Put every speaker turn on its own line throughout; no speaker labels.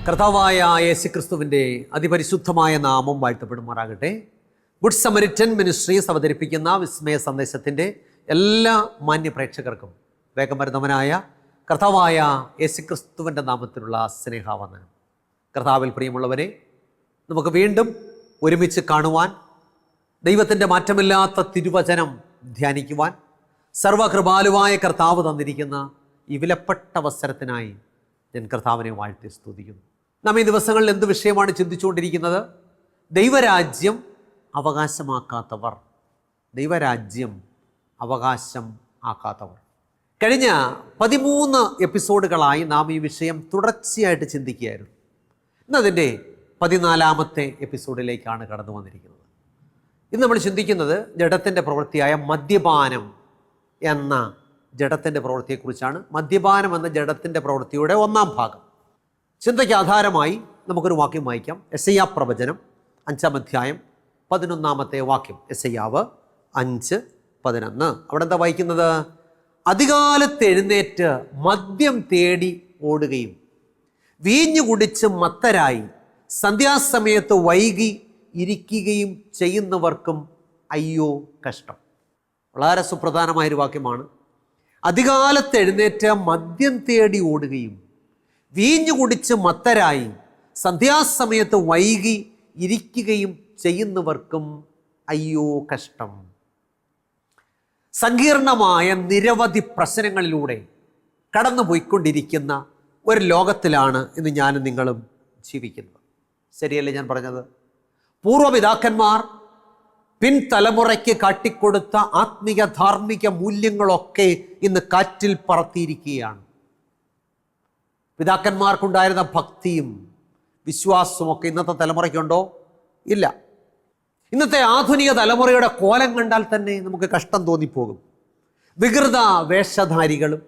കർത്താവായ യേശുക്രിസ്തുവിൻ്റെ അതിപരിശുദ്ധമായ നാമം വാഴ്ത്തപ്പെടുമാറാകട്ടെ. ഗുഡ് സമരിറ്റൻ മിനിസ്ട്രീസ് അവതരിപ്പിക്കുന്ന വിസ്മയ സന്ദേശത്തിൻ്റെ എല്ലാ മാന്യ പ്രേക്ഷകർക്കും വേഗം വരുന്നവനായ കർത്താവായ യേശുക്രിസ്തുവിൻ്റെ നാമത്തിലുള്ള സ്നേഹാവന്ദനം. കർത്താവിൽ പ്രിയമുള്ളവരെ, നമുക്ക് വീണ്ടും ഒരുമിച്ച് കാണുവാൻ, ദൈവത്തിൻ്റെ മാറ്റമില്ലാത്ത തിരുവചനം ധ്യാനിക്കുവാൻ സർവകൃപാലുവായ കർത്താവ് തന്നിരിക്കുന്ന ഈ വിലപ്പെട്ട അവസരത്തിനായി ഞാൻ കർത്താവിനെ വാഴ്ത്തി സ്തുതിക്കുന്നു. നാം ഈ ദിവസങ്ങളിൽ എന്ത് വിഷയമാണ് ചിന്തിച്ചുകൊണ്ടിരിക്കുന്നത്? ദൈവരാജ്യം അവകാശമാക്കാത്തവർ. ദൈവരാജ്യം അവകാശം ആക്കാത്തവർ. കഴിഞ്ഞ 13 എപ്പിസോഡുകളായി നാം ഈ വിഷയം തുടർച്ചയായിട്ട് ചിന്തിക്കുകയായിരുന്നു. ഇന്നതിൻ്റെ 14ാമത്തെ എപ്പിസോഡിലേക്കാണ് കടന്നു വന്നിരിക്കുന്നത്. ഇന്ന് നമ്മൾ ചിന്തിക്കുന്നത് ജഡത്തിൻ്റെ പ്രവൃത്തിയായ മദ്യപാനം എന്ന ജഡത്തിൻ്റെ പ്രവൃത്തിയെക്കുറിച്ചാണ്. മദ്യപാനം എന്ന ജഡത്തിൻ്റെ പ്രവൃത്തിയുടെ 1ാം ഭാഗം. ചിന്തയ്ക്ക് ആധാരമായി നമുക്കൊരു വാക്യം വായിക്കാം. യെശയ്യാ പ്രവചനം 5-ാം അധ്യായം 11-ാമത്തെ വാക്യം. യെശയ്യാവ് 5:11. അവിടെ എന്താ വായിക്കുന്നത്? അതികാലത്ത് എഴുന്നേറ്റ് മദ്യം തേടി ഓടുകയും വീഞ്ഞു കുടിച്ച് മത്തരായി സന്ധ്യാസമയത്ത് വൈകി ഇരിക്കുകയും ചെയ്യുന്നവർക്കും അയ്യോ കഷ്ടം. വളരെ സുപ്രധാനമായൊരു വാക്യമാണ്. അതികാലത്ത് എഴുന്നേറ്റ് മദ്യം തേടി ഓടുകയും വീഞ്ഞു കുടിച്ച് മത്തരായി സന്ധ്യാസമയത്ത് വൈകി ഇരിക്കുകയും ചെയ്യുന്നവർക്കും അയ്യോ കഷ്ടം. സങ്കീർണമായ നിരവധി പ്രശ്നങ്ങളിലൂടെ കടന്നു പോയിക്കൊണ്ടിരിക്കുന്ന ഒരു ലോകത്തിലാണ് ഇന്ന് ഞാനും നിങ്ങളും ജീവിക്കുന്നത്. ശരിയല്ലേ ഞാൻ പറഞ്ഞത്? പൂർവ്വപിതാക്കന്മാർ പിൻതലമുറയ്ക്ക് കാട്ടിക്കൊടുത്ത ആത്മീയ ധാർമ്മിക മൂല്യങ്ങളൊക്കെ ഇന്ന് കാറ്റിൽ പറത്തിയിരിക്കുകയാണ്. പിതാക്കന്മാർക്കുണ്ടായിരുന്ന ഭക്തിയും വിശ്വാസവും ഒക്കെ ഇന്നത്തെ തലമുറയ്ക്കുണ്ടോ? ഇല്ല. ഇന്നത്തെ ആധുനിക തലമുറയുടെ കോലം കണ്ടാൽ തന്നെ നമുക്ക് കഷ്ടം തോന്നിപ്പോകും. വികൃത വേഷധാരികളും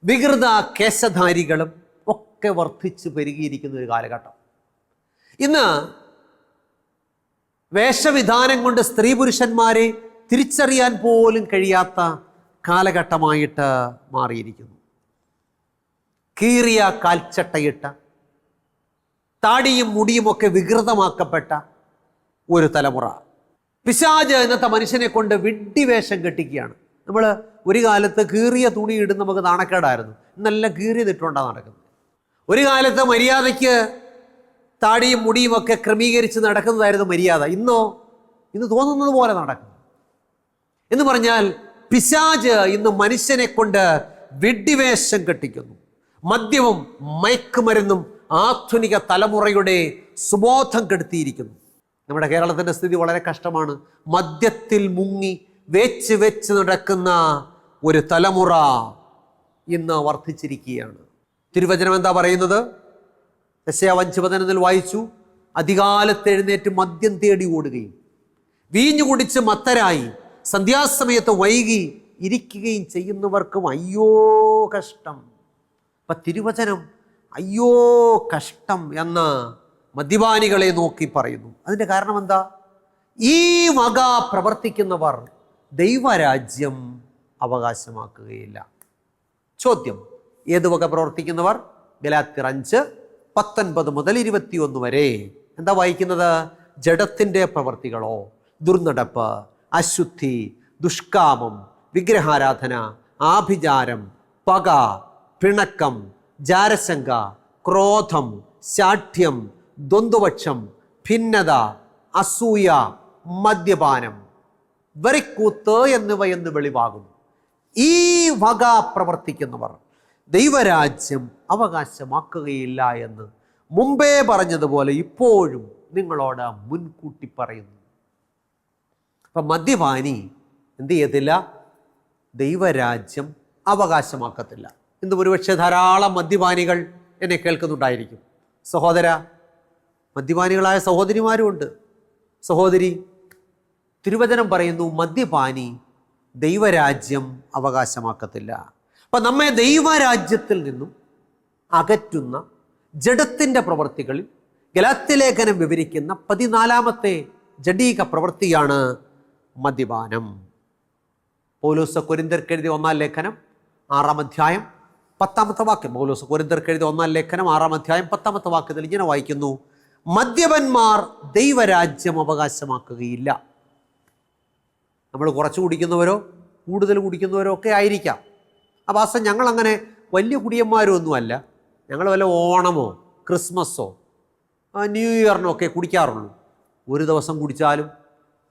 വികൃത കേശധാരികളും ഒക്കെ വർദ്ധിച്ചു പെരുകിയിരിക്കുന്ന ഒരു കാലഘട്ടം. ഇന്ന് വേഷവിധാനം കൊണ്ട് സ്ത്രീ പുരുഷന്മാരെ തിരിച്ചറിയാൻ പോലും കഴിയാത്ത കാലഘട്ടമായിട്ട് മാറിയിരിക്കുന്നു. കീറിയ കാൽച്ചട്ടയിട്ട, താടിയും മുടിയുമൊക്കെ വികൃതമാക്കപ്പെട്ട ഒരു തലമുറ. പിശാച് ഇന്നത്തെ മനുഷ്യനെ കൊണ്ട് വിഡ്ഢിവേഷം കെട്ടിക്കുകയാണ്. നമ്മൾ ഒരു കാലത്ത് കീറിയ തുണി ഇടുന്ന നമുക്ക് നാണക്കേടായിരുന്നു. ഇന്നെല്ലാം കീറിയതിട്ടുകൊണ്ടാണ് നടക്കുന്നത്. ഒരു കാലത്ത് മര്യാദയ്ക്ക് താടിയും മുടിയും ഒക്കെ ക്രമീകരിച്ച് നടക്കുന്നതായിരുന്നു മര്യാദ. ഇന്ന് തോന്നുന്നത് പോലെ നടക്കുന്നു എന്ന് പറഞ്ഞാൽ പിശാച് ഇന്ന് മനുഷ്യനെ കൊണ്ട് വിഡ്ഢിവേഷം കെട്ടിക്കുന്നു. മദ്യവും മയക്കുമരുന്നും ആധുനിക തലമുറയുടെ സുബോധം കെടുത്തിയിരിക്കുന്നു. നമ്മുടെ കേരളത്തിൻ്റെ സ്ഥിതി വളരെ കഷ്ടമാണ്. മദ്യത്തിൽ മുങ്ങി വെച്ച് വെച്ച് നടക്കുന്ന ഒരു തലമുറ ഇന്ന് വർദ്ധിച്ചിരിക്കുകയാണ്. തിരുവചനം എന്താ പറയുന്നത്? യെശയ്യാ 5:11 വായിച്ചു. അതികാലത്ത് എഴുന്നേറ്റ് മദ്യം തേടി ഓടുകയും വീഞ്ഞു കുടിച്ച് മത്തരായി സന്ധ്യാസമയത്ത് വൈകി ഇരിക്കുകയും ചെയ്യുന്നവർക്കും അയ്യോ കഷ്ടം. അപ്പം തിരുവചനം അയ്യോ കഷ്ടം എന്ന് മദ്യപാനികളെ നോക്കി പറയുന്നു. അതിൻ്റെ കാരണം എന്താ? ഈ വക പ്രവർത്തിക്കുന്നവർ ദൈവരാജ്യം അവകാശമാക്കുകയില്ല. ചോദ്യം: ഏത് വക പ്രവർത്തിക്കുന്നവർ? ഗലാത്യർ 5:19 മുതൽ 21 വരെ എന്താ വായിക്കുന്നത്? ജഡത്തിൻ്റെ പ്രവർത്തികളോ, ദുർനടപ്പ്, അശുദ്ധി, ദുഷ്കാമം, വിഗ്രഹാരാധന, ആഭിചാരം, പക, പിണക്കം, ജാരശങ്ക, ക്രോധം, ശാഠ്യം, ദ്വന്ദ്വപക്ഷം, ഭിന്നത, അസൂയ, മദ്യപാനം, വെറിക്കൂത്ത് എന്നിവയെന്ന് വെളിവാകുന്നു. ഈ വക പ്രവർത്തിക്കുന്നവർ ദൈവരാജ്യം അവകാശമാക്കുകയില്ല എന്ന് മുമ്പേ പറഞ്ഞതുപോലെ ഇപ്പോഴും നിങ്ങളോട് മുൻകൂട്ടി പറയുന്നു. അപ്പം മദ്യപാനി എന്ത് ചെയ്യത്തില്ല? ദൈവരാജ്യം അവകാശമാക്കത്തില്ല. ഇന്ന് ഒരുപക്ഷെ ധാരാളം മദ്യപാനികൾ എന്നെ കേൾക്കുന്നുണ്ടായിരിക്കും. സഹോദര, മദ്യപാനികളായ സഹോദരിമാരുമുണ്ട്. സഹോദരി, തിരുവചനം പറയുന്നു മദ്യപാനി ദൈവരാജ്യം അവകാശമാക്കത്തില്ല. അപ്പം നമ്മെ ദൈവരാജ്യത്തിൽ നിന്നും അകറ്റുന്ന ജഡത്തിൻ്റെ പ്രവൃത്തികളിൽ ഗലാത്യലേഖനം വിവരിക്കുന്ന 14ാമത്തെ ജഡീക പ്രവൃത്തിയാണ് മദ്യപാനം. പൗലോസ് കൊരിന്ത്യർക്കെഴുതിയ 1-ാം ലേഖനം 6-ാം അധ്യായം 10-ാമത്തെ വാക്യം, പൗലോസ് കൊരിന്ത്യർക്ക് എഴുതിയ 1-ാം ലേഖനം 6-ാം അധ്യായം 10-ാമത്തെ വാക്യത്തിൽ ഇങ്ങനെ വായിക്കുന്നു, മദ്യപന്മാർ ദൈവരാജ്യം അവകാശമാക്കുകയില്ല. നമ്മൾ കുറച്ച് കുടിക്കുന്നവരോ കൂടുതൽ കുടിക്കുന്നവരോ ഒക്കെ ആയിരിക്കാം. ആ പാസ്റ്റർ ഞങ്ങളങ്ങനെ വലിയ കുടിയന്മാരോ ഒന്നുമല്ല, ഞങ്ങൾ വല്ല ഓണമോ ക്രിസ്മസോ ന്യൂ ഇയറിനോ ഒക്കെ കുടിക്കാറുള്ളൂ. ഒരു ദിവസം കുടിച്ചാലും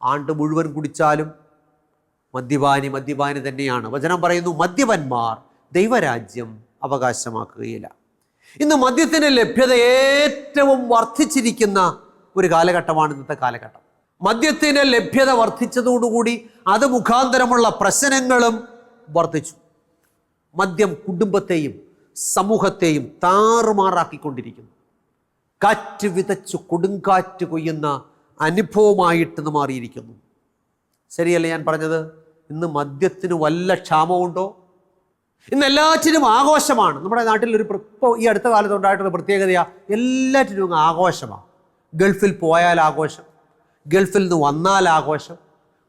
ആണ്ട് മുഴുവൻ കുടിച്ചാലും മദ്യപാനി തന്നെയാണ്. വചനം പറയുന്നു, മദ്യപന്മാർ ദൈവരാജ്യം അവകാശമാക്കുകയില്ല. ഇന്ന് മദ്യത്തിൻ്റെ ലഭ്യത ഏറ്റവും വർദ്ധിച്ചിരിക്കുന്ന ഒരു കാലഘട്ടമാണ് ഇന്നത്തെ കാലഘട്ടം. മദ്യത്തിൻ്റെ ലഭ്യത വർദ്ധിച്ചതോടുകൂടി അത് മുഖാന്തരമുള്ള പ്രശ്നങ്ങളും വർദ്ധിച്ചു. മദ്യം കുടുംബത്തെയും സമൂഹത്തെയും താറുമാറാക്കിക്കൊണ്ടിരിക്കുന്നു. കാറ്റ് വിതച്ചു കൊടുങ്കാറ്റ് കൊയ്യുന്ന അനുഭവമായിട്ട് മാറിയിരിക്കുന്നു. ശരിയല്ലേ ഞാൻ പറഞ്ഞത്? ഇന്ന് മദ്യത്തിന് വല്ല ക്ഷാമമുണ്ടോ? ഇന്ന് എല്ലാറ്റിനും ആഘോഷമാണ്. നമ്മുടെ നാട്ടിൽ ഇപ്പോൾ ഈ അടുത്ത കാലത്ത് ഉണ്ടായിട്ടുള്ള പ്രത്യേകതയാണ്, എല്ലാറ്റിനും ആഘോഷമാണ്. ഗൾഫിൽ പോയാൽ ആഘോഷം, ഗൾഫിൽ നിന്ന് വന്നാൽ ആഘോഷം,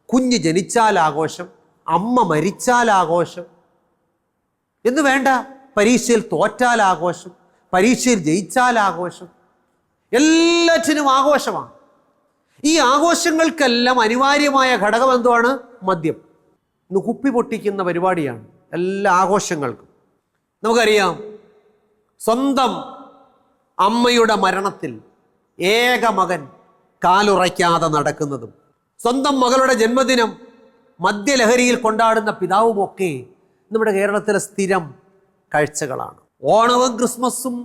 കുഞ്ഞ് ജനിച്ചാൽ ആഘോഷം, അമ്മ മരിച്ചാൽ ആഘോഷം എന്ന് വേണ്ട, പരീക്ഷയിൽ തോറ്റാൽ ആഘോഷം, പരീക്ഷയിൽ ജയിച്ചാൽ ആഘോഷം, എല്ലാറ്റിനും ആഘോഷമാണ്. ഈ ആഘോഷങ്ങൾക്കെല്ലാം അനിവാര്യമായ ഘടകം എന്തുവാണ്? മദ്യം. ഇന്ന് കുപ്പി പൊട്ടിക്കുന്ന പരിപാടിയാണ് എല്ലാ ആഘോഷങ്ങൾക്കും. നമുക്കറിയാം, സ്വന്തം അമ്മയുടെ മരണത്തിൽ ഏക മകൻ കാലുറയ്ക്കാതെ നടക്കുന്നതും, സ്വന്തം മകളുടെ ജന്മദിനം മദ്യലഹരിയിൽ കൊണ്ടാടുന്ന പിതാവുമൊക്കെ നമ്മുടെ കേരളത്തിലെ സ്ഥിരം കാഴ്ചകളാണ്. ഓണവും ക്രിസ്മസും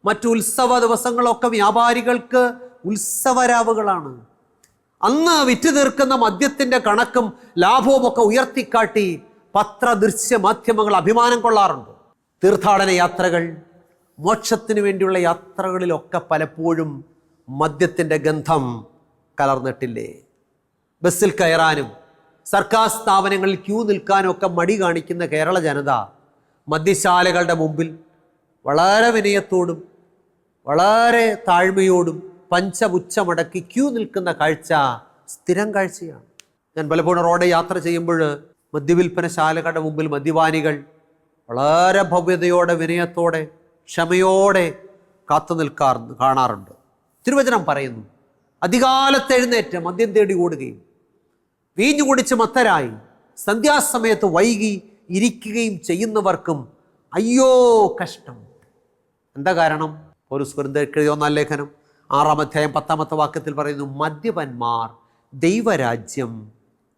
മറ്റു ഉത്സവ ദിവസങ്ങളൊക്കെ വ്യാപാരികൾക്ക് ഉത്സവരാവുകളാണ്. അന്ന് വിറ്റ് തീർക്കുന്ന മദ്യത്തിൻ്റെ കണക്കും ലാഭവും ഒക്കെ ഉയർത്തിക്കാട്ടി പത്രദൃശ്യ മാധ്യമങ്ങൾ അഭിമാനം കൊള്ളാറുണ്ട്. തീർത്ഥാടന യാത്രകൾ, മോക്ഷത്തിന് വേണ്ടിയുള്ള യാത്രകളിലൊക്കെ പലപ്പോഴും മദ്യത്തിൻ്റെ ഗന്ധം കലർന്നിട്ടില്ലേ? ബസ്സിൽ കയറാനും സർക്കാർ സ്ഥാപനങ്ങളിൽ ക്യൂ നിൽക്കാനും ഒക്കെ മടി കാണിക്കുന്ന കേരള ജനത മദ്യശാലകളുടെ മുമ്പിൽ വളരെ വിനയത്തോടും വളരെ താഴ്മയോടും പഞ്ചപുച്ഛമടക്കി ക്യൂ നിൽക്കുന്ന കാഴ്ച സ്ഥിരം കാഴ്ചയാണ്. ഞാൻ പലപ്പോഴും റോഡ് യാത്ര ചെയ്യുമ്പോൾ മദ്യവിൽപ്പനശാലകളുടെ മുമ്പിൽ മദ്യപാനികൾ വളരെ ഭവ്യതയോടെ വിനയത്തോടെ ക്ഷമയോടെ കാത്തു കാണാറുണ്ട്. തിരുവചനം പറയുന്നു, അതികാലത്ത് എഴുന്നേറ്റ് മദ്യം തേടി ഓടുകയും വീഞ്ഞു കുടിച്ച് മത്തരായി സന്ധ്യാസമയത്ത് വൈകി ഇരിക്കുകയും ചെയ്യുന്നവർക്കും അയ്യോ കഷ്ടം. എന്താ കാരണം? പൗലോസ് കൊരിന്ത്യർക്ക് എഴുതിയ 1-ാം ലേഖനം 6-ാം അധ്യായം 10-ാമത്തെ വാക്യത്തിൽ പറയുന്നു, മദ്യപന്മാർ ദൈവരാജ്യം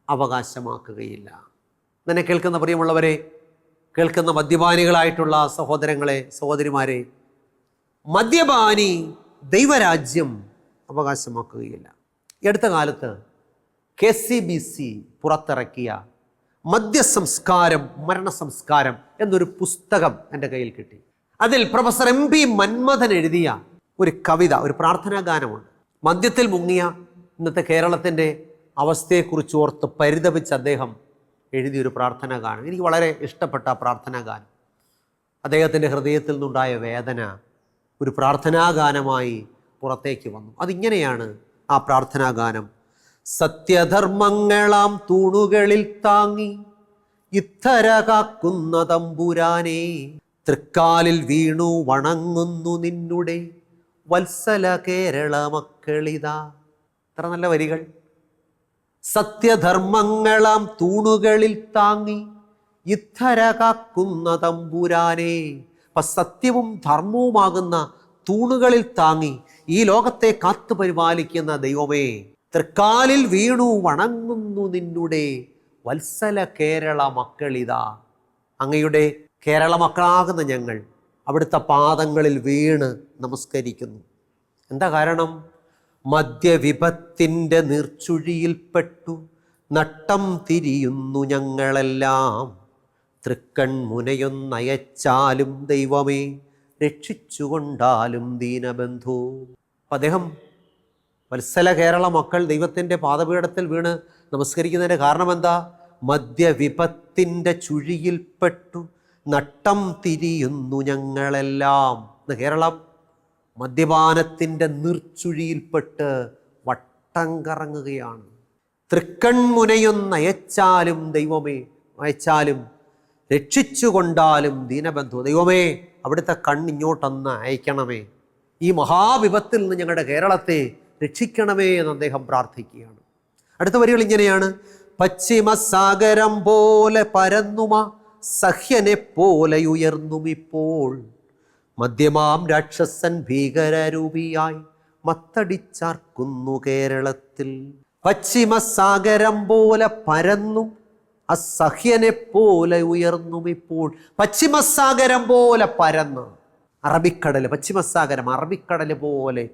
അവകാശമാക്കുകയില്ല. എന്നെ കേൾക്കുന്ന പ്രിയമുള്ളവരെ, കേൾക്കുന്ന മദ്യപാനികളായിട്ടുള്ള സഹോദരങ്ങളെ, സഹോദരിമാരെ, മദ്യപാനി ദൈവരാജ്യം അവകാശമാക്കുകയില്ല. ഈ അടുത്ത കാലത്ത് KCBC പുറത്തിറക്കിയ മദ്യസംസ്കാരം മരണസംസ്കാരം എന്നൊരു പുസ്തകം എൻ്റെ കയ്യിൽ കിട്ടി. അതിൽ പ്രൊഫസർ MP മന്മഥൻ എഴുതിയ ഒരു കവിത, ഒരു പ്രാർത്ഥനാ ഗാനമുണ്ട്. മദ്യത്തിൽ മുങ്ങിയ ഇന്നത്തെ കേരളത്തിൻ്റെ അവസ്ഥയെക്കുറിച്ച് ഓർത്ത് പരിതപിച്ച് അദ്ദേഹം എഴുതിയൊരു പ്രാർത്ഥനാ ഗാനം. എനിക്ക് വളരെ ഇഷ്ടപ്പെട്ട ആ പ്രാർത്ഥനാ ഗാനം. അദ്ദേഹത്തിൻ്റെ ഹൃദയത്തിൽ നിന്നുണ്ടായ വേദന ഒരു പ്രാർത്ഥനാ ഗാനമായി പുറത്തേക്ക് വന്നു. അതിങ്ങനെയാണ് ആ പ്രാർത്ഥനാ ഗാനം. സത്യധർമ്മങ്ങളാം തൂണുകളിൽ താങ്ങി ഇത്തര കാക്കുന്ന തമ്പുരാനെ, തൃക്കാലിൽ വീണു വണങ്ങുന്നു നിന്നുടെ വത്സല കേരള മക്കളിതാ. എത്ര നല്ല വരികൾ! സത്യധർമ്മങ്ങളാം തൂണുകളിൽ താങ്ങി ഇത്തര കാക്കുന്ന തമ്പുരാനെ. അപ്പം സത്യവും ധർമ്മവുമാകുന്ന തൂണുകളിൽ താങ്ങി ഈ ലോകത്തെ കാത്തു പരിപാലിക്കുന്ന ദൈവമേ, തൃക്കാലിൽ വീണു വണങ്ങുന്നു നിന്നുടെ വത്സല കേരള മക്കളിതാ. അങ്ങയുടെ കേരള മക്കളാകുന്ന ഞങ്ങൾ അവിടുത്തെ പാദങ്ങളിൽ വീണ് നമസ്കരിക്കുന്നു. എന്താ കാരണം? മദ്യവിപത്തിൻ്റെ നീർച്ചുഴിയിൽപ്പെട്ടു നട്ടം തിരിയുന്നു ഞങ്ങളെല്ലാം. തൃക്കൺ മുനയൊന്നയച്ചാലും ദൈവമേ, രക്ഷിച്ചുകൊണ്ടാലും ദീനബന്ധു. അദ്ദേഹം വത്സല കേരള മക്കൾ ദൈവത്തിൻ്റെ പാദപീഠത്തിൽ വീണ് നമസ്കരിക്കുന്നതിൻ്റെ കാരണം എന്താ? മദ്യവിപത്തിൻ്റെ ചുഴിയിൽപ്പെട്ടു നട്ടം തിരിയുന്നു ഞങ്ങളെല്ലാം. കേരളം മദ്യപാനത്തിൻ്റെ നീർച്ചുഴിയിൽപ്പെട്ട് വട്ടം കറങ്ങുകയാണ്. തൃക്കൺമുനയൊന്നയച്ചാലും ദൈവമേ, അയച്ചാലും രക്ഷിച്ചുകൊണ്ടാലും ദീനബന്ധു. ദൈവമേ, അവിടുത്തെ കണ്ണിങ്ങോട്ടൊന്ന് അയക്കണമേ, ഈ മഹാവിപത്തിൽ നിന്ന് ഞങ്ങളുടെ കേരളത്തെ രക്ഷിക്കണമേ എന്ന് അദ്ദേഹം പ്രാർത്ഥിക്കുകയാണ്. അടുത്ത വരികൾ ഇങ്ങനെയാണ്: പശ്ചിമസാഗരം പോലെ പരന്നുമ സഹ്യനെ പോലെ ഉയർന്നുമിപ്പോൾ, മധ്യമാം രാക്ഷസൻ ഭീകരരൂപിയായി മത്തടിച്ചാർക്കുന്നു കേരളത്തിൽ. പശ്ചിമസാഗരം പോലെ പരന്നും അസഹ്യനെ പോലെ ഉയർന്നുമിപ്പോൾ. പശ്ചിമസാഗരം പോലെ പരന്ന്, അറബിക്കടൽ, പശ്ചിമസാഗരം അറബിക്കടൽ പോലെ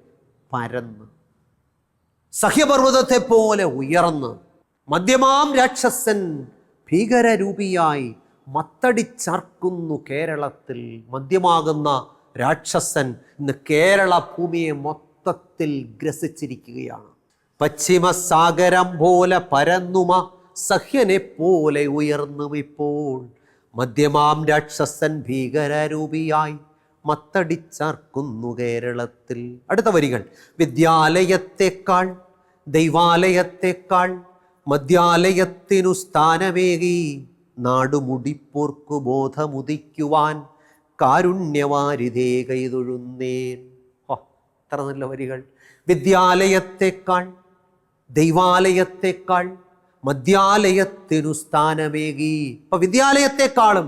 പരന്ന്, സഹ്യപർവ്വതത്തെ പോലെ ഉയർന്ന്, മധ്യമാം രാക്ഷസൻ ഭീകരരൂപിയായി മത്തടിച്ചാർക്കുന്നു കേരളത്തിൽ. മധ്യമാകുന്ന രാക്ഷസൻ ഇന്ന് കേരള ഭൂമിയെ മൊത്തത്തിൽ ഗ്രസിച്ചിരിക്കുകയാണ്. പശ്ചിമസാഗരം പോലെ പരന്നുമ സഹ്യനെ പോലെ ഉയർന്നുമിപ്പോൾ, മധ്യമാം രാക്ഷസൻ ഭീകരരൂപിയായി മത്തടിച്ചാർക്കുന്നു കേരളത്തിൽ. അടുത്ത വരികൾ: വിദ്യാലയത്തെക്കാൾ ദൈവാലയത്തെക്കാൾ മദ്യാലയത്തിനു സ്ഥാനമേകി, നാടുമുടിപ്പോർക്കു ബോധമുദിക്കുവാൻ കാരുണ്യവാരിധേ കൈതൊഴുന്നേൻ. എത്ര നല്ല വരികൾ! വിദ്യാലയത്തെക്കാൾ ദൈവാലയത്തെക്കാൾ മദ്യാലയത്തിനു സ്ഥാനമേകി. ഇപ്പൊ വിദ്യാലയത്തെക്കാളും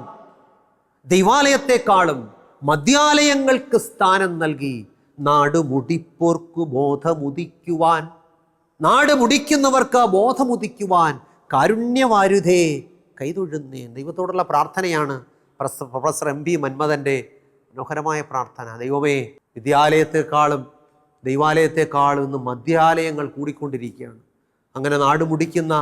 ദൈവാലയത്തെക്കാളും മദ്യാലയങ്ങൾക്ക് സ്ഥാനം നൽകി, നാട് മുടിപ്പോർക്കു ബോധമുദിക്കുവാൻ, നാട് മുടിക്കുന്നവർക്ക് ബോധമുദിക്കുവാൻ കാരുണ്യവാരുധേ കൈതൊഴുന്നേൻ. ദൈവത്തോടുള്ള പ്രാർത്ഥനയാണ് പ്രൊഫസർ എം പി മന്മഥൻ്റെ മനോഹരമായ പ്രാർത്ഥന. ദൈവമേ, വിദ്യാലയത്തെക്കാളും ദൈവാലയത്തെക്കാളും ഇന്ന് മദ്യാലയങ്ങൾ കൂടിക്കൊണ്ടിരിക്കുകയാണ്. അങ്ങനെ നാട് മുടിക്കുന്ന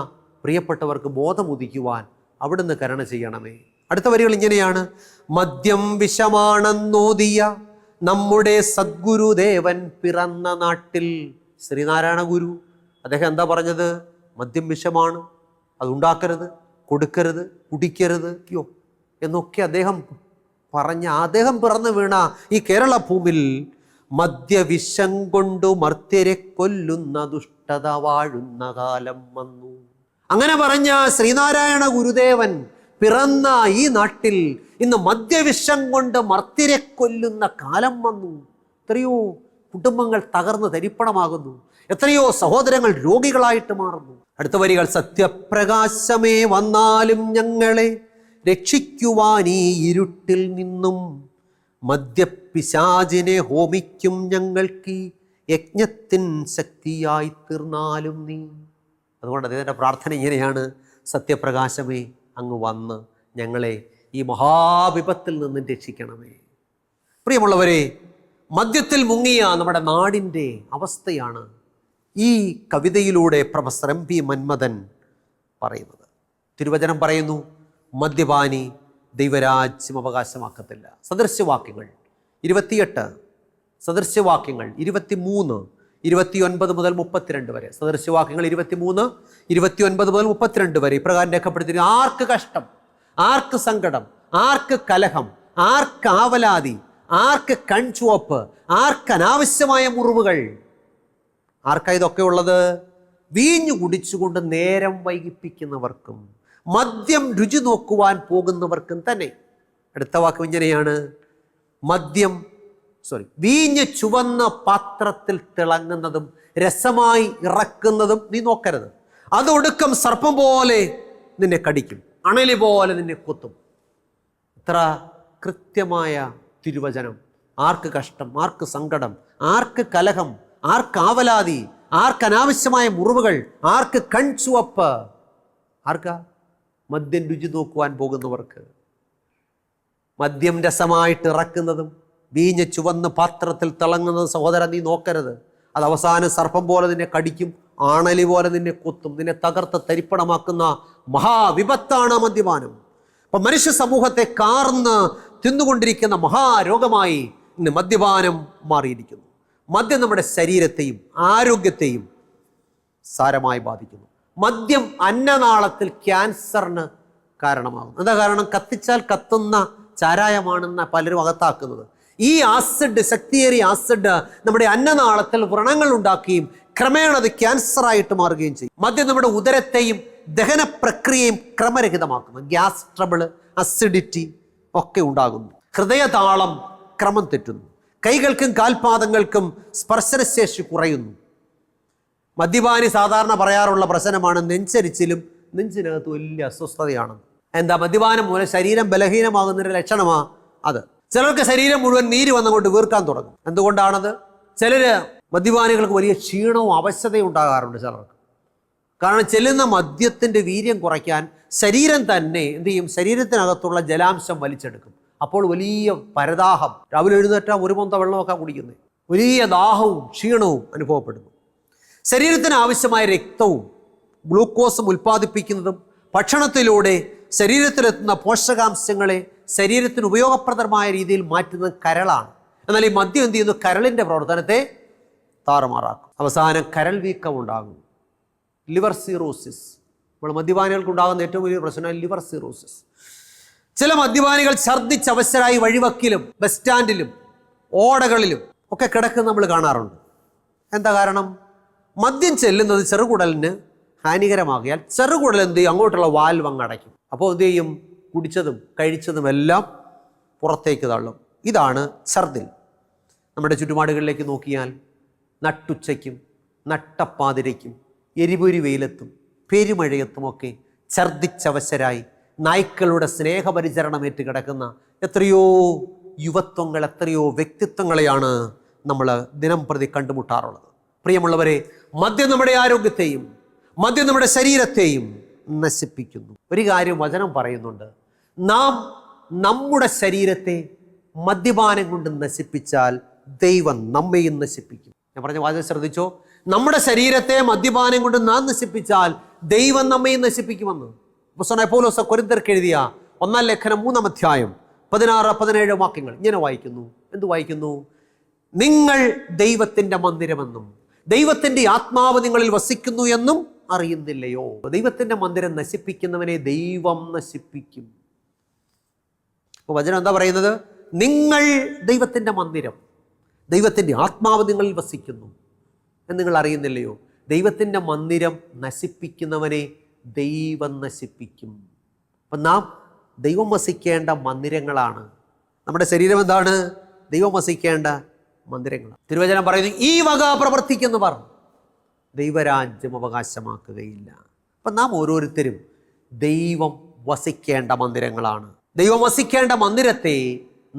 പ്രിയപ്പെട്ടവർക്ക് ബോധമുദിക്കുവാൻ അവിടുന്ന് കരുണ ചെയ്യണമേ. അടുത്ത വരികൾ ഇങ്ങനെയാണ്: മദ്യം വിഷമാണെന്നോദിയ നമ്മുടെ സദ്ഗുരുദേവൻ പിറന്ന നാട്ടിൽ. ശ്രീനാരായണ ഗുരു അദ്ദേഹം എന്താ പറഞ്ഞത്? മദ്യം വിഷമാണ്, അതുണ്ടാക്കരുത്, കൊടുക്കരുത്, കുടിക്കരുത് എന്നൊക്കെ അദ്ദേഹം അദ്ദേഹം പിറന്നു വീണ ഈ കേരള ഭൂമിയിൽ മദ്യവിഷം കൊണ്ടു മർത്യരെ കൊല്ലുന്ന ദുഷ്ടത വാഴുന്ന കാലം വന്നു. അങ്ങനെ പറഞ്ഞ ശ്രീനാരായണ ഗുരുദേവൻ പിറന്ന ഈ നാട്ടിൽ ഇന്ന് മദ്യവിഷം കൊണ്ട് മർത്യരെ കൊല്ലുന്ന കാലം വന്നു. എത്രയോ കുടുംബങ്ങൾ തകർന്ന് തരിപ്പണമാകുന്നു, എത്രയോ സഹോദരങ്ങൾ രോഗികളായിട്ട് മാറുന്നു. അടുത്ത വരികൾ: സത്യപ്രകാശമേ വന്നാലും ഞങ്ങളെ രക്ഷിക്കുവാൻ ഈ ഇരുട്ടിൽ നിന്നും, മദ്യപിശാചിനെ ഹോമിക്കും ഞങ്ങൾക്ക് യജ്ഞത്തിൻ ശക്തിയായി തീർന്നാലും നീ. അതുകൊണ്ട് അദ്ദേഹത്തിൻ്റെ പ്രാർത്ഥന ഇങ്ങനെയാണ്: സത്യപ്രകാശമേ, അങ്ങ് വന്ന് ഞങ്ങളെ ഈ മഹാവിപത്തിൽ നിന്നും രക്ഷിക്കണമേ. പ്രിയമുള്ളവരെ, മദ്യത്തിൽ മുങ്ങിയ നമ്മുടെ നാടിൻ്റെ അവസ്ഥയാണ് ഈ കവിതയിലൂടെ പ്രൊഫസർ എം പി മന്മഥൻ പറയുന്നത്. തിരുവചനം പറയുന്നു, മദ്യപാനി ദൈവരാജ്യം അവകാശമാക്കത്തില്ല. സദൃശ്യവാക്യങ്ങൾ 28, സദൃശ്യവാക്യങ്ങൾ 23, 29 മുതൽ 32 വരെ. സദൃശ്യവാക്യങ്ങൾ 23, 29 മുതൽ 32 വരെ ഇപ്രകാരം രേഖപ്പെടുത്തിയിരിക്കുന്നു: ആർക്ക് കഷ്ടം, ആർക്ക് സങ്കടം, ആർക്ക് കലഹം, ആർക്ക് ആവലാതി, ആർക്ക് കൺചുവപ്പ്, ആർക്ക് അനാവശ്യമായ മുറിവുകൾ. ആർക്കാ ഇതൊക്കെ ഉള്ളത്? വീഞ്ഞു കുടിച്ചുകൊണ്ട് നേരം വൈകിപ്പിക്കുന്നവർക്കും മദ്യം രുചി നോക്കുവാൻ പോകുന്നവർക്കും തന്നെ. അടുത്ത വാക്ക് ഇങ്ങനെയാണ്: വീഞ്ഞ് ചുവന്ന പാത്രത്തിൽ തിളങ്ങുന്നതും രസമായി ഇറക്കുന്നതും നീ നോക്കരുത്, അതൊടുക്കം സർപ്പം പോലെ നിന്നെ കടിക്കും, അണലി പോലെ നിന്നെ കൊത്തും. ഇത്ര കൃത്യമായ തിരുവചനം. ആർക്ക് കഷ്ടം, ആർക്ക് സങ്കടം, ആർക്ക് കലഹം, ആർക്ക് ആവലാതി, ആർക്ക് അനാവശ്യമായ മുറിവുകൾ, ആർക്ക് കൺചുവപ്പ്. ആർക്കാ? മദ്യം രുചി നോക്കുവാൻ പോകുന്നവർക്ക്. മദ്യം രസമായിട്ട് ഇറക്കുന്നതും വീഞ്ഞ് ചുവന്ന് പാത്രത്തിൽ തിളങ്ങുന്നതും സഹോദരൻ നീ നോക്കരുത്. അത് അവസാനം സർപ്പം പോലെ നിന്നെ കടിക്കും, ആണലി പോലെ നിന്നെ കൊത്തും, നിന്നെ തകർത്ത് തരിപ്പണമാക്കുന്ന മഹാവിപത്താണ് മദ്യപാനം. അപ്പം മനുഷ്യ സമൂഹത്തെ കാർന്ന് തിന്നുകൊണ്ടിരിക്കുന്ന മഹാരോഗമായി ഇന്ന് മദ്യപാനം മാറിയിരിക്കുന്നു. മദ്യം നമ്മുടെ ശരീരത്തെയും ആരോഗ്യത്തെയും സാരമായി ബാധിക്കുന്നു. മദ്യം അന്നനാളത്തിൽ ക്യാൻസറിന് കാരണമാകും. എന്താ കാരണം? കത്തിച്ചാൽ കത്തുന്ന ചാരായമാണെന്ന് പലരും അകത്താക്കുന്നത്. ഈ ആസിഡ്, ശക്തിയേറിയ ആസിഡ് നമ്മുടെ അന്നനാളത്തിൽ വ്രണങ്ങൾ ഉണ്ടാക്കുകയും ക്രമേണ അത് ക്യാൻസറായിട്ട് മാറുകയും ചെയ്യും. മദ്യം നമ്മുടെ ഉദരത്തെയും ദഹന പ്രക്രിയയും ക്രമരഹിതമാക്കുന്നു. ഗ്യാസ് ട്രബിൾ, അസിഡിറ്റി ഒക്കെ ഉണ്ടാകുന്നു. ഹൃദയതാളം ക്രമം തെറ്റുന്നു. കൈകൾക്കും കാൽപാദങ്ങൾക്കും സ്പർശനശേഷി കുറയുന്നു. മദ്യപാനി സാധാരണ പറയാറുള്ള പ്രശ്നമാണ് നെഞ്ചരിച്ചിലും നെഞ്ചിനകത്ത് വലിയ അസ്വസ്ഥതയാണ്. എന്താ? മദ്യപാനം മൂലം ശരീരം ബലഹീനമാകുന്നതിൻ്റെ ലക്ഷണമാണ് അത്. ചിലർക്ക് ശരീരം മുഴുവൻ നീര് വന്നുകൊണ്ട് വീർക്കാൻ തുടങ്ങും. എന്തുകൊണ്ടാണത്? ചിലർ മദ്യപാനികൾക്ക് വലിയ ക്ഷീണവും അവശതയും ഉണ്ടാകാറുണ്ട് ചിലർക്ക്. കാരണം ചെല്ലുന്ന മദ്യത്തിൻ്റെ വീര്യം കുറയ്ക്കാൻ ശരീരം തന്നെ എന്ത് ചെയ്യും? ശരീരത്തിനകത്തുള്ള ജലാംശം വലിച്ചെടുക്കും. അപ്പോൾ വലിയ പരദാഹം, രാവിലെ എഴുന്നേറ്റാൽ ഒരു പൊന്ത വെള്ളമൊക്കെ കുടിക്കുന്നത്, വലിയ ദാഹവും ക്ഷീണവും അനുഭവപ്പെടുന്നു. ശരീരത്തിന് ആവശ്യമായ രക്തവും ഗ്ലൂക്കോസും ഉൽപ്പാദിപ്പിക്കുന്നതും ഭക്ഷണത്തിലൂടെ ശരീരത്തിലെത്തുന്ന പോഷകാംശങ്ങളെ ശരീരത്തിന് ഉപയോഗപ്രദമായ രീതിയിൽ മാറ്റുന്നത് കരളാണ്. എന്നാൽ ഈ മദ്യം എന്ത് ചെയ്യുന്നു? കരളിൻ്റെ പ്രവർത്തനത്തെ താറുമാറാക്കും. അവസാനം കരൾ വീക്കം ഉണ്ടാകും, ലിവർ സിറോസിസ്. നമ്മൾ മദ്യപാനികൾക്ക് ഉണ്ടാകുന്ന ഏറ്റവും വലിയ പ്രശ്നമാണ് ലിവർ സിറോസിസ്. ചില മദ്യപാനികൾ ഛർദ്ദിച്ച് അവശരായി വഴിവക്കിലും ബസ് സ്റ്റാൻഡിലും ഓടകളിലും ഒക്കെ കിടക്കുന്ന നമ്മൾ കാണാറുണ്ട്. എന്താ കാരണം? മദ്യം ചെല്ലുന്നത് ചെറുകുടലിന് ഹാനികരമാകിയാൽ ചെറുകുടൽ എന്ത് ചെയ്യും? അങ്ങോട്ടുള്ള വാൽവ് അങ്ങ് അടയ്ക്കും. അപ്പോൾ എന്ത് ചെയ്യും? കുടിച്ചതും കഴിച്ചതും എല്ലാം പുറത്തേക്ക് തള്ളും. ഇതാണ് ഛർദിൽ. നമ്മുടെ ചുറ്റുപാടുകളിലേക്ക് നോക്കിയാൽ നട്ടുച്ചയ്ക്കും നട്ടപ്പാതിരയ്ക്കും എരിപൊരി വെയിലത്തും പെരുമഴയത്തുമൊക്കെ ഛർദിച്ചവശരായി നായ്ക്കളുടെ സ്നേഹപരിചരണമേറ്റ് കിടക്കുന്ന എത്രയോ യുവത്വങ്ങൾ, എത്രയോ വ്യക്തിത്വങ്ങളെയാണ് നമ്മൾ ദിനം പ്രതി കണ്ടുമുട്ടാറുള്ളത്. പ്രിയമുള്ളവരെ, മദ്യം നമ്മുടെ ആരോഗ്യത്തെയും മദ്യം നമ്മുടെ ശരീരത്തെയും നശിപ്പിക്കുന്നു. ഒരു കാര്യം വചനം പറയുന്നുണ്ട്, നാം നമ്മുടെ ശരീരത്തെ മദ്യപാനം കൊണ്ട് നശിപ്പിച്ചാൽ ദൈവം നമ്മയും നശിപ്പിക്കും. ഞാൻ പറഞ്ഞ വാചകം ശ്രദ്ധിച്ചോ? നമ്മുടെ ശരീരത്തെ മദ്യപാനം കൊണ്ട് നാം നശിപ്പിച്ചാൽ ദൈവം നമ്മയും നശിപ്പിക്കുമെന്ന് അപ്പോസ്തലനായ പൗലോസ് കൊരിന്ത്യർക്ക് എഴുതിയ 1-ാം ലേഖനം 3-ാം അധ്യായം 16-17 വാക്യങ്ങൾ ഇങ്ങനെ വായിക്കുന്നു. എന്ത് വായിക്കുന്നു? നിങ്ങൾ ദൈവത്തിൻ്റെ മന്ദിരമെന്നും ദൈവത്തിൻ്റെ ആത്മാവ് നിങ്ങളിൽ വസിക്കുന്നു എന്നും അറിയുന്നില്ലയോ? ദൈവത്തിൻ്റെ മന്ദിരം നശിപ്പിക്കുന്നവനെ ദൈവം നശിപ്പിക്കും. അപ്പോൾ വചനം എന്താ പറയുന്നത്? നിങ്ങൾ ദൈവത്തിൻ്റെ മന്ദിരം, ദൈവത്തിൻ്റെ ആത്മാവ് നിങ്ങളിൽ വസിക്കുന്നു എന്ന് നിങ്ങൾ അറിയുന്നില്ലയോ? ദൈവത്തിൻ്റെ മന്ദിരം നശിപ്പിക്കുന്നവനെ ദൈവം നശിപ്പിക്കും. അപ്പം നാം ദൈവം വസിക്കേണ്ട മന്ദിരങ്ങളാണ്. നമ്മുടെ ശരീരം എന്താണ്? ദൈവം വസിക്കേണ്ട മന്ദിരങ്ങളാണ്. തിരുവചനം പറയുന്നു, ഈ വക പ്രവർത്തിക്കുന്നവർ ദൈവരാജ്യം അവകാശമാക്കുകയില്ല. അപ്പം നാം ഓരോരുത്തരും ദൈവം വസിക്കേണ്ട മന്ദിരങ്ങളാണ്. ദൈവം വസിക്കേണ്ട മന്ദിരത്തെ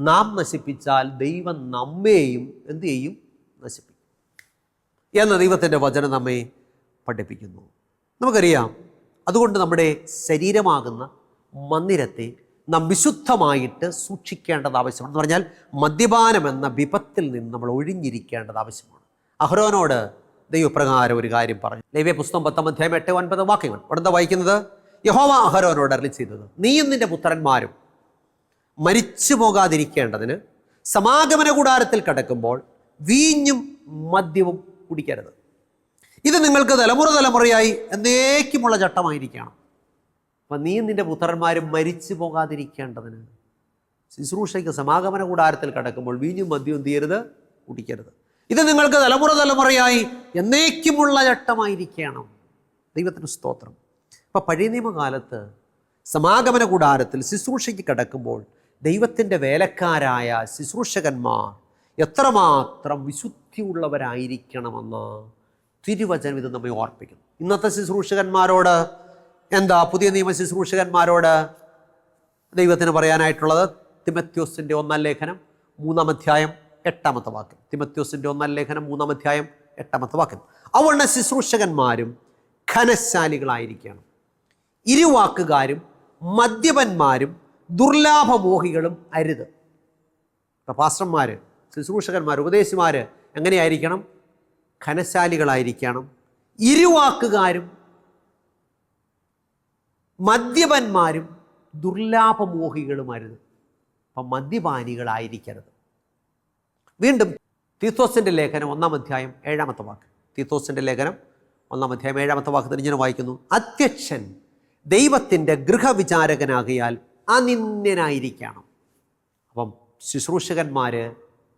നാം നശിപ്പിച്ചാൽ ദൈവം നമ്മെയും എന്ത് ചെയ്യും? നശിപ്പിക്കും എന്ന് ദൈവത്തിൻ്റെ വചനം നമ്മെ പഠിപ്പിക്കുന്നു. നമുക്കറിയാം, അതുകൊണ്ട് നമ്മുടെ ശരീരമാകുന്ന മന്ദിരത്തെ നാം വിശുദ്ധമായിട്ട് സൂക്ഷിക്കേണ്ടത് ആവശ്യമാണ്. എന്ന് പറഞ്ഞാൽ മദ്യപാനം എന്ന വിപത്തിൽ നിന്ന് നമ്മൾ ഒഴിഞ്ഞിരിക്കേണ്ടത് ആവശ്യമാണ്. അഹരോനോട് ദൈവപ്രകാരം ഒരു കാര്യം പറഞ്ഞു. ലേവ്യ പുസ്തകം 10-ാം അധ്യായം 8-9 വാക്യങ്ങൾ. അവിടെ എന്താ വായിക്കുന്നത്? യഹോവ അഹരോനോട് അരുളി ചെയ്തത്, നീയും നിന്റെ പുത്രന്മാരും മരിച്ചു പോകാതിരിക്കേണ്ടതിന് സമാഗമന കൂടാരത്തിൽ കിടക്കുമ്പോൾ വീഞ്ഞും മദ്യവും കുടിക്കരുത്. ഇത് നിങ്ങൾക്ക് തലമുറ തലമുറയായി എന്നേക്കുമുള്ള ചട്ടമായിരിക്കണം. അപ്പം നീയും നിന്റെ പുത്രന്മാരും മരിച്ചു പോകാതിരിക്കേണ്ടതിന് ശുശ്രൂഷയ്ക്ക് സമാഗമന കൂടാരത്തിൽ കിടക്കുമ്പോൾ വീഞ്ഞും മദ്യവും എന്ത് ചെയ്യരുത്? കുടിക്കരുത്. ഇത് നിങ്ങൾക്ക് തലമുറ തലമുറയായി എന്നേക്കുമുള്ള ചട്ടമായിരിക്കണം. ദൈവത്തിന് സ്തോത്രം. അപ്പം പഴയ നിയമകാലത്ത് സമാഗമന കൂടാരത്തിൽ ശുശ്രൂഷയ്ക്ക് കിടക്കുമ്പോൾ ദൈവത്തിൻ്റെ വേലക്കാരായ ശുശ്രൂഷകന്മാർ എത്രമാത്രം വിശുദ്ധിയുള്ളവരായിരിക്കണമെന്ന് തിരുവചനം ഇത് നമ്മെ ഓർപ്പിക്കുന്നു. ഇന്നത്തെ ശുശ്രൂഷകന്മാരോട് എന്താ, പുതിയ നിയമ ശുശ്രൂഷകന്മാരോട് ദൈവത്തിന് പറയാനായിട്ടുള്ളത്? തിമത്യോസിൻ്റെ 1-ാം ലേഖനം 3-ാം അധ്യായം 8-ാമത്തെ വാക്യം. തിമത്യോസിൻ്റെ 1-ാം ലേഖനം 3-ാം അധ്യായം 8-ാമത്തെ വാക്യം. അവരുടെ ശുശ്രൂഷകന്മാരും ഘനശാലികളായിരിക്കണം, ഇരുവാക്കുകാരും മദ്യപന്മാരും ദുർലാഭമോഹികളും അരുത്. ഇപ്പം പാസ്റ്റർമാർ, ശുശ്രൂഷകന്മാർ, ഉപദേശിമാർ എങ്ങനെയായിരിക്കണം? ഘനശാലികളായിരിക്കണം, ഇരുവാക്കുകാരും മദ്യപന്മാരും ദുർലാഭമോഹികളും അരുത്. അപ്പം മദ്യപാനികളായിരിക്കരുത്. വീണ്ടും തീത്തോസിൻ്റെ ലേഖനം 1-ാം അധ്യായം 7-ാമത്തെ വാക്യം. തീത്തോസിൻ്റെ ലേഖനം 1-ാം അധ്യായം 7-ാമത്തെ വാക്യത്തിൽ ഇങ്ങനെ വായിക്കുന്നു, അധ്യക്ഷൻ ദൈവത്തിൻ്റെ ഗൃഹവിചാരകനാകിയാൽ അനിന്യനായിരിക്കണം. അപ്പം ശുശ്രൂഷകന്മാർ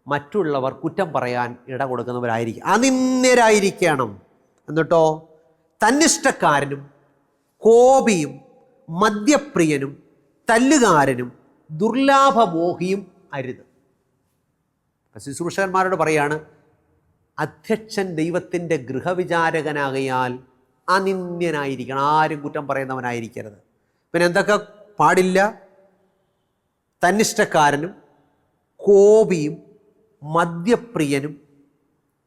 മറ്റുള്ളവർ കുറ്റം പറയാൻ ഇട കൊടുക്കുന്നവരായിരിക്കും, അനിന്യരായിരിക്കണം. എന്നിട്ടോ തന്നിഷ്ടക്കാരനും കോപിയും മദ്യപ്രിയനും തല്ലുകാരനും ദുർലാഭമോഹിയും അരുത്. ശുശ്രൂഷകന്മാരോട് പറയാണ്, അധ്യക്ഷൻ ദൈവത്തിൻ്റെ ഗൃഹവിചാരകനാകയാൽ അനിന്ദ്യനായിരിക്കണം, ആരും കുറ്റം പറയുന്നവനായിരിക്കരുത്. പിന്നെ എന്തൊക്കെ പാടില്ല? തന്നിഷ്ടക്കാരനും കോപിയും മദ്യപ്രിയനും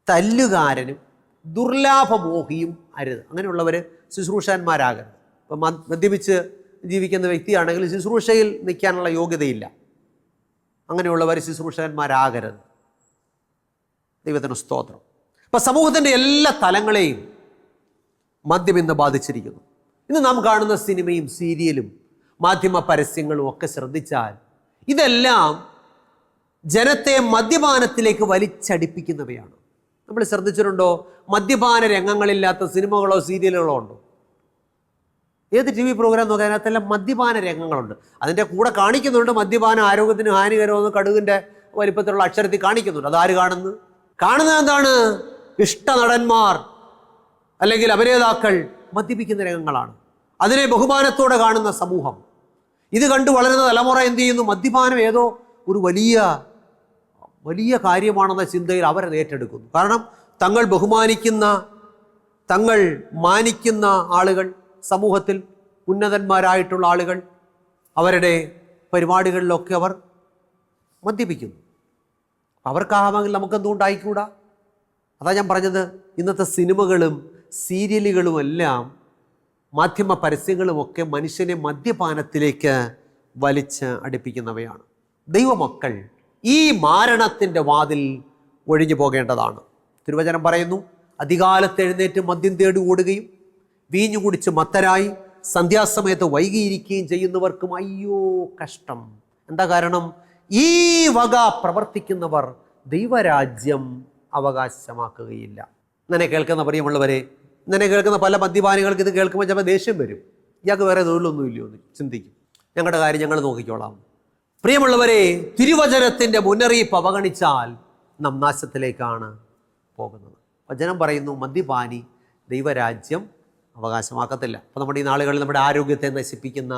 തല്ലുകാരനും ദുർലാഭമോഹിയും അരുത്. അങ്ങനെയുള്ളവർ ശുശ്രൂഷകന്മാരാകരുത്. ഇപ്പം മദ്യപിച്ച് ജീവിക്കുന്ന വ്യക്തിയാണെങ്കിൽ ശുശ്രൂഷയിൽ നിൽക്കാനുള്ള യോഗ്യതയില്ല. അങ്ങനെയുള്ളവർ ശുശ്രൂഷകന്മാരാകരുത്. ദൈവത്തിന് സ്തോത്രം. ഇപ്പം സമൂഹത്തിൻ്റെ എല്ലാ തലങ്ങളെയും മദ്യം ഇന്ന് ബാധിച്ചിരിക്കുന്നു. ഇന്ന് നാം കാണുന്ന സിനിമയും സീരിയലും മാധ്യമ പരസ്യങ്ങളും ഒക്കെ ശ്രദ്ധിച്ചാൽ ഇതെല്ലാം ജനത്തെ മദ്യപാനത്തിലേക്ക് വലിച്ചടിപ്പിക്കുന്നവയാണ്. നമ്മൾ ശ്രദ്ധിച്ചിട്ടുണ്ടോ? മദ്യപാന രംഗങ്ങളില്ലാത്ത സിനിമകളോ സീരിയലുകളോ ഉണ്ടോ? ഏത് ടി വി പ്രോഗ്രാം നോക്കാൻ അതിനകത്തെല്ലാം മദ്യപാന രംഗങ്ങളുണ്ട്. അതിൻ്റെ കൂടെ കാണിക്കുന്നുണ്ട് മദ്യപാനം ആരോഗ്യത്തിന് ഹാനികരമെന്ന് കടുകിൻ്റെ വലിപ്പത്തിലുള്ള അക്ഷരത്തിൽ കാണിക്കുന്നുണ്ട്. അതാര് കാണുന്നത്? കാണുന്നത് എന്താണ്? ഇഷ്ട നടന്മാർ അല്ലെങ്കിൽ അഭിനേതാക്കൾ മദ്യപിക്കുന്ന രംഗങ്ങളാണ്. അതിനെ ബഹുമാനത്തോടെ കാണുന്ന സമൂഹം. ഇത് കണ്ടു വളരുന്ന തലമുറ എന്ത് ചെയ്യുന്നു? മദ്യപാനം ഏതോ ഒരു വലിയ കാര്യമാണെന്ന ചിന്തയിൽ അവരത് ഏറ്റെടുക്കുന്നു. കാരണം തങ്ങൾ ബഹുമാനിക്കുന്ന, തങ്ങൾ മാനിക്കുന്ന ആളുകൾ, സമൂഹത്തിൽ ഉന്നതന്മാരായിട്ടുള്ള ആളുകൾ, അവരുടെ പരിപാടികളിലൊക്കെ അവർ മദ്യപിക്കുന്നു. അവർക്കാവാമെങ്കിൽ നമുക്കെന്തുകൊണ്ടായിക്കൂടാ? അതാ ഞാൻ പറഞ്ഞത്, ഇന്നത്തെ സിനിമകളും സീരിയലുകളും എല്ലാം മാധ്യമ പരസ്യങ്ങളുമൊക്കെ മനുഷ്യനെ മദ്യപാനത്തിലേക്ക് വലിച്ച് അടുപ്പിക്കുന്നവയാണ്. ദൈവമക്കൾ ഈ മാരണത്തിൻ്റെ വാതിൽ ഒഴിഞ്ഞു പോകേണ്ടതാണ്. തിരുവചനം പറയുന്നു, അധികാലത്ത് എഴുന്നേറ്റ് മദ്യം തേടി ഓടുകയും വീഞ്ഞു കുടിച്ച് മത്തരായി സന്ധ്യാസമയത്ത് വൈകിയിരിക്കുകയും ചെയ്യുന്നവർക്കും അയ്യോ കഷ്ടം. എന്താ കാരണം? ഈ വക പ്രവർത്തിക്കുന്നവർ ദൈവരാജ്യം അവകാശമാക്കുകയില്ല. ഇങ്ങനെ കേൾക്കുന്ന പ്രിയമുള്ളവരെ, ഇങ്ങനെ കേൾക്കുന്ന പല മദ്യപാനികൾക്ക് ഇത് കേൾക്കുമ്പോൾ ചിലപ്പോൾ ദേഷ്യം വരും. ഇയാൾക്ക് വേറെ തൊഴിലൊന്നും ഇല്ലയോ എന്ന് ചിന്തിക്കും. ഞങ്ങളുടെ കാര്യം ഞങ്ങൾ നോക്കിക്കോളാം. പ്രിയമുള്ളവരെ, തിരുവചനത്തിൻ്റെ മുന്നറിയിപ്പ് അവഗണിച്ചാൽ നാം നാശത്തിലേക്കാണ് പോകുന്നത്. വചനം പറയുന്നു, മദ്യപാനി ദൈവരാജ്യം അവകാശമാക്കത്തില്ല. അപ്പോൾ നമ്മുടെ ഈ നാളുകളിൽ നമ്മുടെ ആരോഗ്യത്തെ നശിപ്പിക്കുന്ന,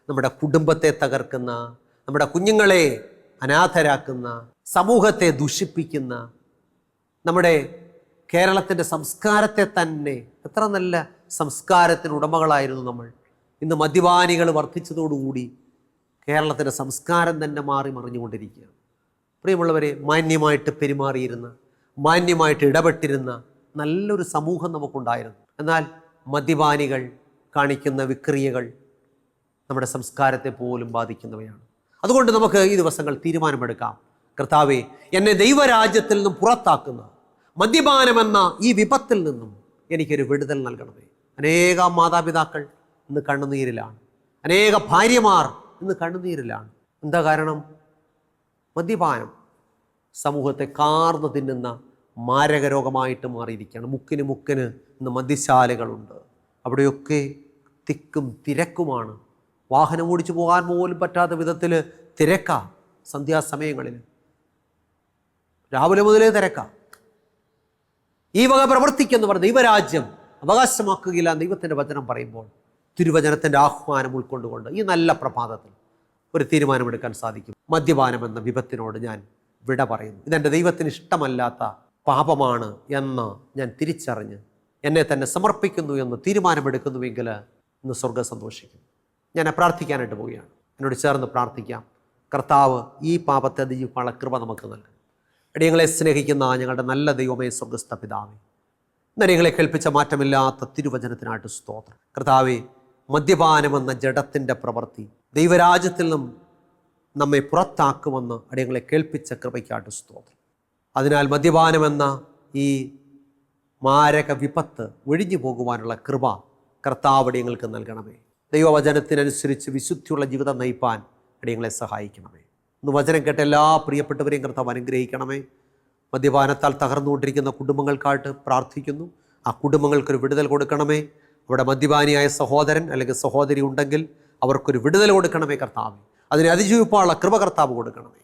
നമ്മുടെ കുടുംബത്തെ തകർക്കുന്ന, നമ്മുടെ കുഞ്ഞുങ്ങളെ അനാഥരാക്കുന്ന, സമൂഹത്തെ ദുഷിപ്പിക്കുന്ന, നമ്മുടെ കേരളത്തിൻ്റെ സംസ്കാരത്തെ തന്നെ, എത്ര നല്ല സംസ്കാരത്തിന് ഉടമകളായിരുന്നു നമ്മൾ. ഇന്ന് മദ്യപാനികൾ വർദ്ധിച്ചതോടുകൂടി കേരളത്തിൻ്റെ സംസ്കാരം തന്നെ മാറി മറിഞ്ഞുകൊണ്ടിരിക്കുകയാണ്. പ്രിയമുള്ളവരെ, മാന്യമായിട്ട് പെരുമാറിയിരുന്ന, മാന്യമായിട്ട് ഇടപെട്ടിരുന്ന നല്ലൊരു സമൂഹം നമുക്കുണ്ടായിരുന്നു. എന്നാൽ മദ്യപാനികൾ കാണിക്കുന്ന വിക്രിയകൾ നമ്മുടെ സംസ്കാരത്തെ പോലും ബാധിക്കുന്നവയാണ്. അതുകൊണ്ട് നമുക്ക് ഈ ദിവസങ്ങൾ തീരുമാനമെടുക്കാം. കർത്താവേ, എന്നെ ദൈവരാജ്യത്തിൽ നിന്നും പുറത്താക്കുന്ന മദ്യപാനമെന്ന ഈ വിപത്തിൽ നിന്നും എനിക്കൊരു വിടുതൽ നൽകണമേ. അനേകം മാതാപിതാക്കൾ ഇന്ന് കണ്ണുനീരിലാണ്. അനേക ഭാര്യമാർ ഇന്ന് കണ്ണുനീരിലാണ്. എന്താ കാരണം? മദ്യപാനം സമൂഹത്തെ കാർന്നു തിന്നുന്ന മാരക രോഗമായിട്ട് മാറിയിരിക്കുകയാണ്. മുക്കിന് മുക്കിന് ഇന്ന് മദ്യശാലകളുണ്ട്. അവിടെയൊക്കെ തിക്കും തിരക്കുമാണ്. വാഹനം ഓടിച്ചു പോകാൻ പോലും പറ്റാത്ത വിധത്തിൽ തിരക്കാണ്. സന്ധ്യാസമയങ്ങളിൽ രാവിലെ മുതലേ തിരക്കാണ്. ഈ വക പ്രവർത്തിക്കുന്നവർ ദൈവരാജ്യം അവകാശമാക്കുകയില്ല. ദൈവത്തിൻ്റെ വചനം പറയുമ്പോൾ തിരുവചനത്തിൻ്റെ ആഹ്വാനം ഉൾക്കൊണ്ടുകൊണ്ട് ഈ നല്ല പ്രഭാതത്തിൽ ഒരു തീരുമാനമെടുക്കാൻ സാധിക്കും. മദ്യപാനം എന്ന വിപത്തിനോട് ഞാൻ വിട പറയുന്നു. ഇതെൻ്റെ ദൈവത്തിന് ഇഷ്ടമല്ലാത്ത പാപമാണ് എന്ന് ഞാൻ തിരിച്ചറിഞ്ഞ് എന്നെ തന്നെ സമർപ്പിക്കുന്നു എന്ന് തീരുമാനമെടുക്കുന്നുവെങ്കിൽ ഇന്ന് സ്വർഗ്ഗം സന്തോഷിക്കും. ഞാൻ പ്രാർത്ഥിക്കാനായിട്ട് പോവുകയാണ്. എന്നോട് ചേർന്ന് പ്രാർത്ഥിക്കാം. കർത്താവ് ഈ പാപത്തെ അതിജീവിക്കാനുള്ള കൃപ നമുക്ക് നൽകും. അടിയങ്ങളെ സ്നേഹിക്കുന്ന ഞങ്ങളുടെ നല്ല ദൈവമേ, സ്വർഗ്ഗസ്ഥ പിതാവേ, നരങ്ങളെ കേൾപ്പിച്ച മാറ്റമില്ലാത്ത തിരുവചനത്തിനായിട്ട് സ്തോത്രം. കർത്താവേ, മദ്യപാനമെന്ന ജഡത്തിൻ്റെ പ്രവൃത്തി ദൈവരാജ്യത്തിൽ നിന്നും നമ്മെ പുറത്താക്കുമെന്ന് അടിയങ്ങളെ കേൾപ്പിച്ച കൃപയ്ക്കായിട്ട് സ്തോത്രം. അതിനാൽ മദ്യപാനമെന്ന ഈ മാരക വിപത്ത് ഒഴിഞ്ഞു പോകുവാനുള്ള കൃപ കർത്താവ് അടിയങ്ങൾക്ക് നൽകണമേ. ദൈവവചനത്തിനനുസരിച്ച് വിശുദ്ധിയുള്ള ജീവിതം നയിപ്പാൻ അടിയങ്ങളെ സഹായിക്കണമേ. ഇന്ന് വചനം കേട്ട എല്ലാ പ്രിയപ്പെട്ടവരെയും കർത്താവ് അനുഗ്രഹിക്കണമേ. മദ്യപാനത്താൽ തകർന്നുകൊണ്ടിരിക്കുന്ന കുടുംബങ്ങൾക്കായിട്ട് പ്രാർത്ഥിക്കുന്നു. ആ കുടുംബങ്ങൾക്കൊരു വിടുതൽ കൊടുക്കണമേ. അവിടെ മദ്യപാനിയായ സഹോദരൻ അല്ലെങ്കിൽ സഹോദരി ഉണ്ടെങ്കിൽ അവർക്കൊരു വിടുതൽ കൊടുക്കണമേ കർത്താവേ. അതിനെ അതിജീവിപ്പാനുള്ള കൃപ കർത്താവ് കൊടുക്കണമേ.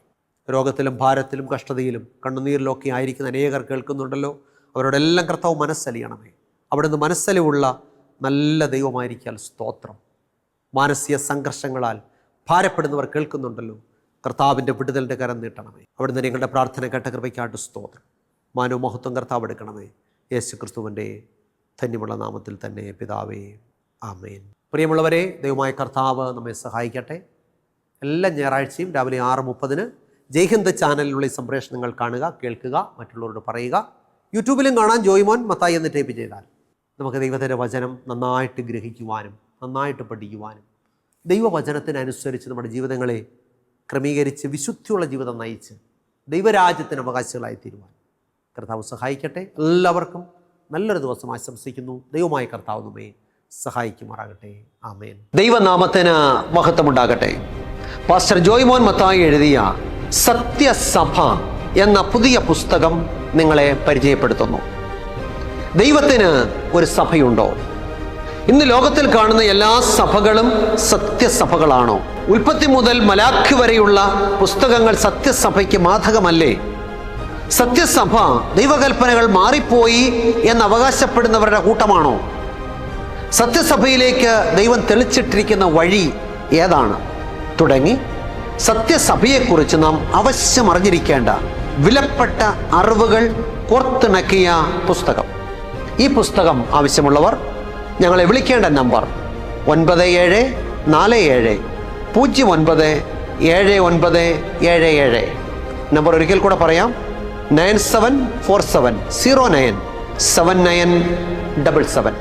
രോഗത്തിലും ഭാരത്തിലും കഷ്ടതയിലും കണ്ണുനീരിലൊക്കെ ആയിരിക്കുന്ന അനേകർ കേൾക്കുന്നുണ്ടല്ലോ. അവരോടെല്ലാം കർത്താവ് മനസ്സലിയണമേ. അവിടുന്ന് മനസ്സലിവുള്ള നല്ല ദൈവമായിരിക്കാൻ സ്തോത്രം. മാനസിക സംഘർഷങ്ങളാൽ ഭാരപ്പെടുന്നവർ കേൾക്കുന്നുണ്ടല്ലോ. കർത്താവിൻ്റെ വിടുതലിൻ്റെ കരം നീട്ടണമേ. അവിടുന്ന് നിങ്ങളുടെ പ്രാർത്ഥന കേട്ട കൃപയ്ക്കായിട്ട് സ്തോത്രം. മാനവ മഹത്വം കർത്താവ് എടുക്കണമേ. യേശു ക്രിസ്തുവിൻ്റെ ധന്യമുള്ള നാമത്തിൽ തന്നെ പിതാവേ, ആമേൻ. പ്രിയമുള്ളവരെ, ദൈവമായ കർത്താവ് നമ്മെ സഹായിക്കട്ടെ. എല്ലാ ഞായറാഴ്ചയും രാവിലെ 6:30 ജയ്ഹിന്ദ് ചാനലിലുള്ള ഈ സംപ്രേഷണങ്ങൾ കാണുക, കേൾക്കുക, മറ്റുള്ളവരോട് പറയുക. യൂട്യൂബിലും കാണാൻ ജോയ്മോൻ മത്തായി എന്ന് ടൈപ്പ് ചെയ്താൽ നമുക്ക് ദൈവത്തിൻ്റെ വചനം നന്നായിട്ട് ഗ്രഹിക്കുവാനും നന്നായിട്ട് പഠിക്കുവാനും ദൈവവചനത്തിനനുസരിച്ച് നമ്മുടെ ജീവിതങ്ങളെ ക്രമീകരിച്ച് വിശുദ്ധിയുള്ള ജീവിതം നയിച്ച് ദൈവരാജ്യത്തിന് അവകാശികളായി തീരുവാൻ കർത്താവ് സഹായിക്കട്ടെ. എല്ലാവർക്കും നല്ലൊരു ദിവസം ആശംസിക്കുന്നു. ദൈവമായ കർത്താവ് നമ്മെ സഹായിക്കുമാറാകട്ടെ. ആമേൻ. ദൈവനാമത്തിന് മഹത്വമുണ്ടാകട്ടെ. പാസ്റ്റർ ജോയ്മോൻ മത്തായി എഴുതിയ സത്യസഭ എന്ന പുതിയ പുസ്തകം നിങ്ങളെ പരിചയപ്പെടുത്തുന്നു. ദൈവത്തിന് ഒരു സഭയുണ്ടോ? ഇന്ന് ലോകത്തിൽ കാണുന്ന എല്ലാ സഭകളും സത്യസഭകളാണോ? ഉൽപ്പത്തി മുതൽ മലാഖി വരെയുള്ള പുസ്തകങ്ങൾ സത്യസഭയ്ക്ക് ബാധകമല്ലേ? സത്യസഭ ദൈവകൽപ്പനകൾ മാറിപ്പോയി എന്ന് അവകാശപ്പെടുന്നവരുടെ കൂട്ടമാണോ? സത്യസഭയിലേക്ക് ദൈവം തെളിച്ചിട്ടിരിക്കുന്ന വഴി ഏതാണ്? തുടങ്ങി സത്യസഭയെക്കുറിച്ച് നാം അവശ്യം അറിഞ്ഞിരിക്കേണ്ട വിലപ്പെട്ട അറിവുകൾ കോർത്തിണക്കിയ പുസ്തകം. ഈ പുസ്തകം ആവശ്യമുള്ളവർ ഞങ്ങളെ വിളിക്കേണ്ട നമ്പർ 9747097977. നമ്പർ ഒരിക്കൽ കൂടെ പറയാം, 9747097977.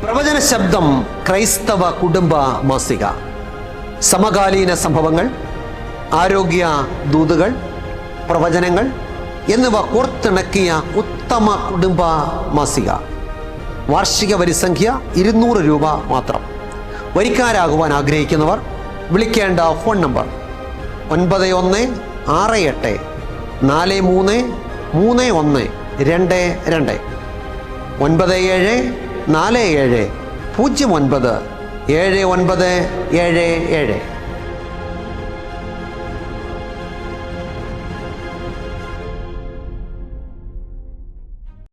പ്രവചന ശബ്ദം ക്രൈസ്തവ കുടുംബ മാസിക. സമകാലീന സംഭവങ്ങൾ, ആരോഗ്യ ദൂതുകൾ, പ്രവചനങ്ങൾ എന്നിവ കോർത്തിണക്കിയ ഉത്തമ കുടുംബ മാസിക. വാർഷിക വരിസംഖ്യ 200 രൂപ മാത്രം. വരിക്കാരാകുവാൻ ആഗ്രഹിക്കുന്നവർ വിളിക്കേണ്ട ഫോൺ നമ്പർ 9168433122 9747097977.